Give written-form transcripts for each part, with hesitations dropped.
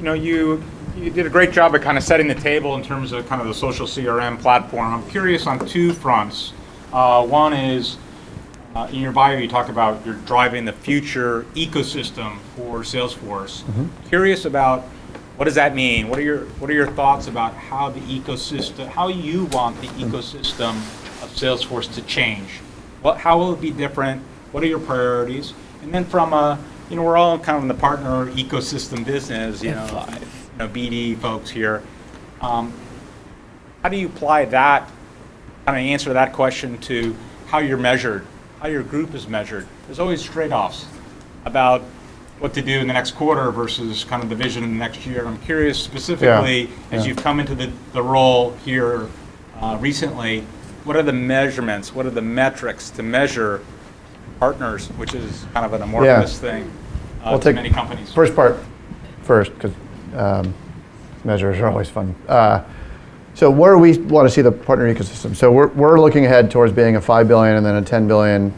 you did a great job of kind of setting the table in terms of kind of the social CRM platform. I'm curious on two fronts. One is, in your bio, you talk about you're driving the future ecosystem for Salesforce. Curious about what does that mean? What are your thoughts about how the ecosystem, how you want the ecosystem of Salesforce to change? How will it be different? What are your priorities? And then from we're all kind of in the partner ecosystem business, BD folks here. How do you apply that, kind of answer that question to how you're measured, how your group is measured? There's always trade-offs about what to do in the next quarter versus kind of the vision in the next year. I'm curious specifically, as you've come into the role here recently, what are the measurements, what are the metrics to measure partners, which is kind of an amorphous thing to many companies? First part first, because measures are always fun. So where do we want to see the partner ecosystem? So we're looking ahead towards being a $5 billion and then a $10 billion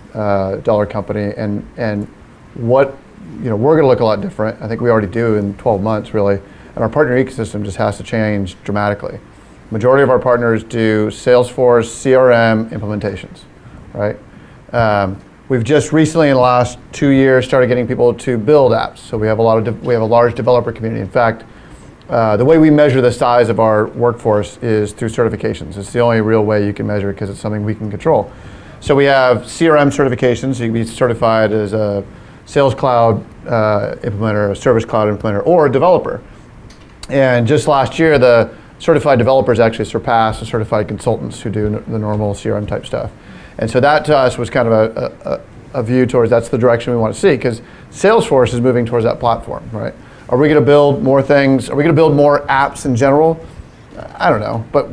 dollar company, and what we're going to look a lot different. I think we already do in 12 months, really, and our partner ecosystem just has to change dramatically. Majority of our partners do Salesforce CRM implementations, right? We've just recently, in the last 2 years, started getting people to build apps. So we have a large developer community. In fact, the way we measure the size of our workforce is through certifications. It's the only real way you can measure it because it's something we can control. So we have CRM certifications. So you can be certified as a Sales Cloud implementer, a Service Cloud implementer, or a developer. And just last year, the certified developers actually surpassed the certified consultants who do the normal CRM type stuff. And so that to us was kind of a view towards that's the direction we want to see, because Salesforce is moving towards that platform, right? Are we going to build more things? Are we going to build more apps in general? I don't know, but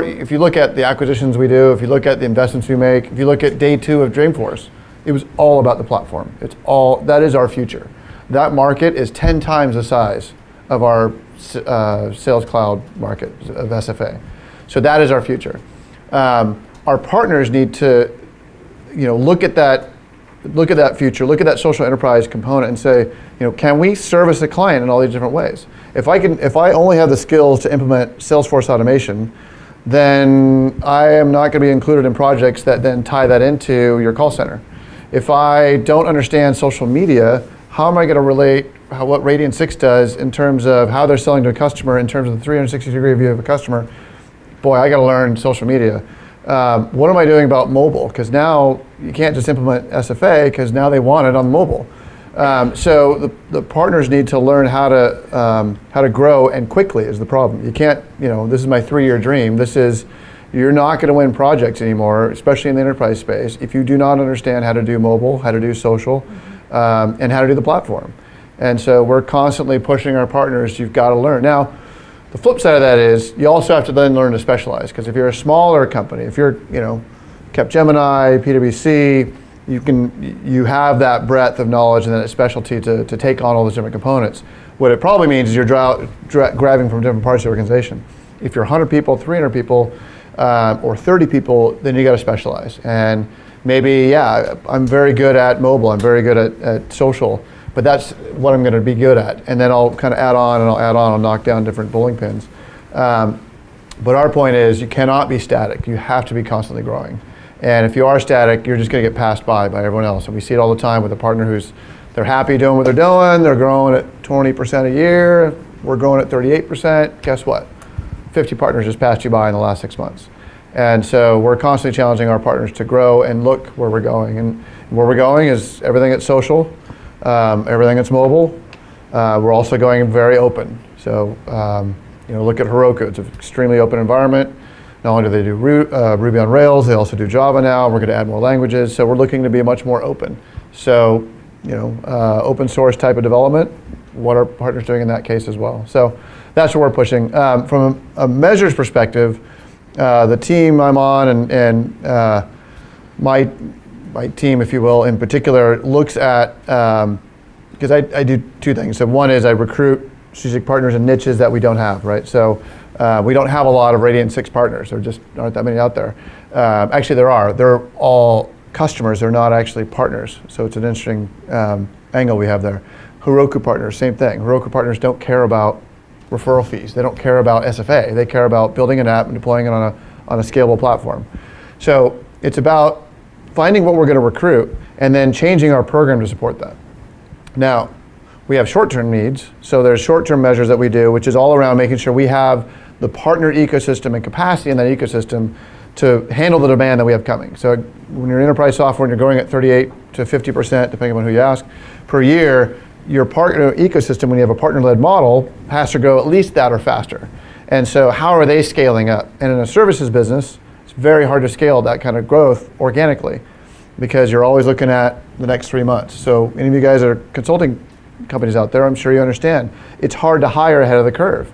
if you look at the acquisitions we do, if you look at the investments we make, if you look at day 2 of Dreamforce, it was all about the platform. That is our future. That market is 10 times the size of our Sales Cloud market of SFA. So that is our future. Our partners need to, look at that future, look at that social enterprise component, and say, can we service a client in all these different ways? If I only have the skills to implement Salesforce automation, then I am not going to be included in projects that then tie that into your call center. If I don't understand social media, how am I going to relate what Radian6 does in terms of how they're selling to a customer, in terms of the 360-degree view of a customer? Boy, I got to learn social media. What am I doing about mobile? Because now you can't just implement SFA, because now they want it on mobile. So the partners need to learn how to grow, and quickly is the problem. You can't, this is my 3-year dream. You're not going to win projects anymore, especially in the enterprise space, if you do not understand how to do mobile, how to do social, and how to do the platform. And so we're constantly pushing our partners, you've got to learn. Now, the flip side of that is you also have to then learn to specialize, because if you're a smaller company, if you're, Capgemini, PwC, you have that breadth of knowledge and that specialty to take on all those different components. What it probably means is you're grabbing from different parts of the organization. If you're 100 people, 300 people, or 30 people, then you got to specialize. And maybe, I'm very good at mobile, I'm very good at social, but that's what I'm going to be good at. And then I'll kind of add on, I'll knock down different bowling pins. But our point is you cannot be static. You have to be constantly growing. And if you are static, you're just going to get passed by everyone else. And we see it all the time with a partner they're happy doing what they're doing, they're growing at 20% a year, we're growing at 38%. Guess what? 50 partners just passed you by in the last 6 months. And so we're constantly challenging our partners to grow and look where we're going. And where we're going is everything that's social, everything that's mobile. We're also going very open. So look at Heroku. It's an extremely open environment. Not only do they do Ruby on Rails, they also do Java now. We're going to add more languages. So we're looking to be much more open. So open source type of development, what are partners doing in that case as well? So that's what we're pushing. From a measures perspective, the team I'm on and my team, if you will, in particular, looks at, because I do 2 things. So one is I recruit strategic partners in niches that we don't have, right? So we don't have a lot of Radian6 partners. There just aren't that many out there. Actually, there are. They're all customers. They're not actually partners. So it's an interesting angle we have there. Heroku partners, same thing. Heroku partners don't care about referral fees. They don't care about SFA. They care about building an app and deploying it on a scalable platform. So it's about finding what we're going to recruit and then changing our program to support that. Now, we have short-term needs. So there's short-term measures that we do, which is all around making sure we have the partner ecosystem and capacity in that ecosystem to handle the demand that we have coming. So when you're enterprise software and you're growing at 38 to 50%, depending on who you ask, per year, your partner ecosystem, when you have a partner-led model, has to grow at least that or faster. And so how are they scaling up? And in a services business, it's very hard to scale that kind of growth organically because you're always looking at the next 3 months. So any of you guys that are consulting companies out there, I'm sure you understand, it's hard to hire ahead of the curve.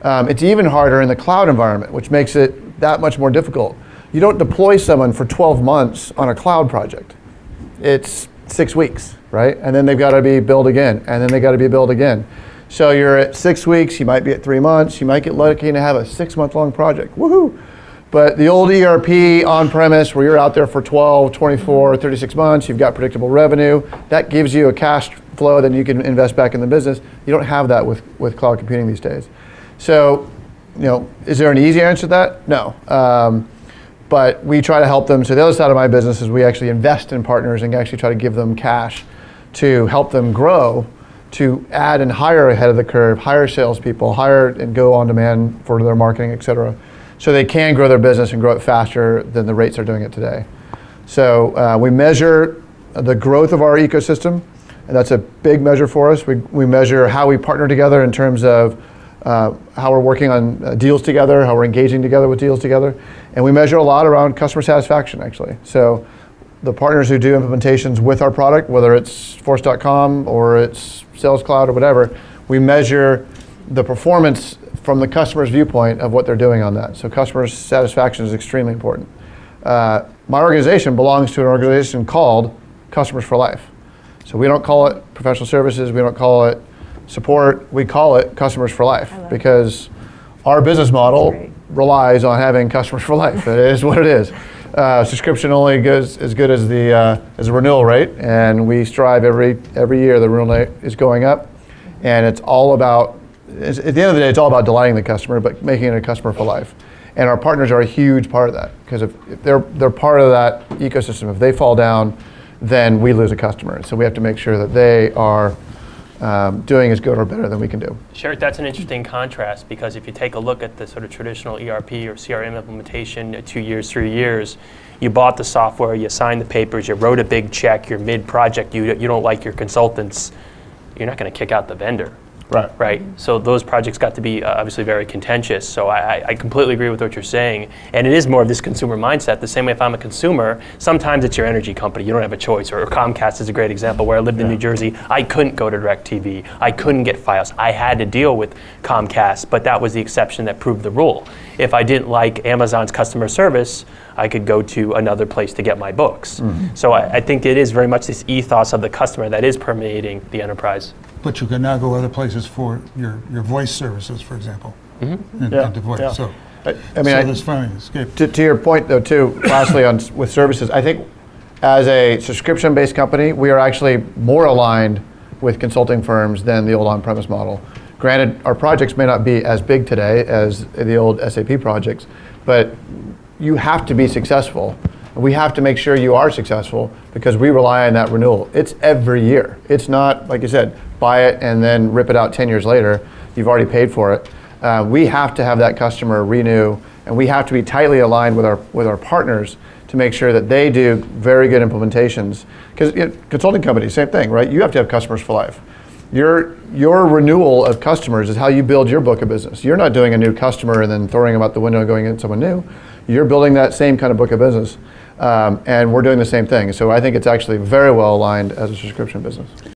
It's even harder in the cloud environment, which makes it that much more difficult. You don't deploy someone for 12 months on a cloud project. It's 6 weeks, right? And then they've got to be built again, and then they got to be built again. So you're at 6 weeks, you might be at 3 months, you might get lucky to have a 6-month-long project, woohoo! But the old ERP on-premise where you're out there for 12, 24, 36 months, you've got predictable revenue, that gives you a cash flow that you can invest back in the business. You don't have that with cloud computing these days. So, is there an easy answer to that? No. But we try to help them. So the other side of my business is we actually invest in partners and actually try to give them cash to help them grow, to add and hire ahead of the curve, hire salespeople, hire and go on demand for their marketing, et cetera, so they can grow their business and grow it faster than the rates they're doing it today. So we measure the growth of our ecosystem, and that's a big measure for us. We measure how we partner together in terms of how we're working on deals together, how we're engaging together with deals together. And we measure a lot around customer satisfaction, actually. So the partners who do implementations with our product, whether it's Force.com or it's Sales Cloud or whatever, we measure the performance from the customer's viewpoint of what they're doing on that. So customer satisfaction is extremely important. My organization belongs to an organization called Customers for Life. So we don't call it professional services, we don't call it support, we call it Customers for Life because our business model relies on having customers for life. It is what it is. Subscription only goes as good as the renewal rate, and we strive every year the renewal rate is going up, and it's all about, at the end of the day, it's all about delighting the customer, but making it a customer for life. And our partners are a huge part of that because if they're part of that ecosystem. If they fall down, then we lose a customer. So we have to make sure that they are doing as good or better than we can do. Sure, that's an interesting contrast because if you take a look at the sort of traditional ERP or CRM implementation, 2 years, 3 years, you bought the software, you signed the papers, you wrote a big check, you're mid-project, you don't like your consultants, you're not going to kick out the vendor. Right. So those projects got to be obviously very contentious. So I completely agree with what you're saying. And it is more of this consumer mindset. The same way if I'm a consumer, sometimes it's your energy company. You don't have a choice. Or Comcast is a great example where I lived in New Jersey. I couldn't go to DirecTV. I couldn't get Fios. I had to deal with Comcast, but that was the exception that proved the rule. If I didn't like Amazon's customer service, I could go to another place to get my books. Mm-hmm. So I think it is very much this ethos of the customer that is permeating the enterprise. But you can now go other places for your voice services, for example, into voice. Yeah. So, there's finally an escape. To your point, though, too, lastly, with services, I think as a subscription-based company, we are actually more aligned with consulting firms than the old on-premise model. Granted, our projects may not be as big today as the old SAP projects, but you have to be successful. We have to make sure you are successful because we rely on that renewal. It's every year. It's not, like you said, buy it and then rip it out 10 years later. You've already paid for it. We have to have that customer renew, and we have to be tightly aligned with our partners to make sure that they do very good implementations. Because consulting companies, same thing, right? You have to have customers for life. Your renewal of customers is how you build your book of business. You're not doing a new customer and then throwing them out the window and going in someone new. You're building that same kind of book of business. And we're doing the same thing. So I think it's actually very well aligned as a subscription business.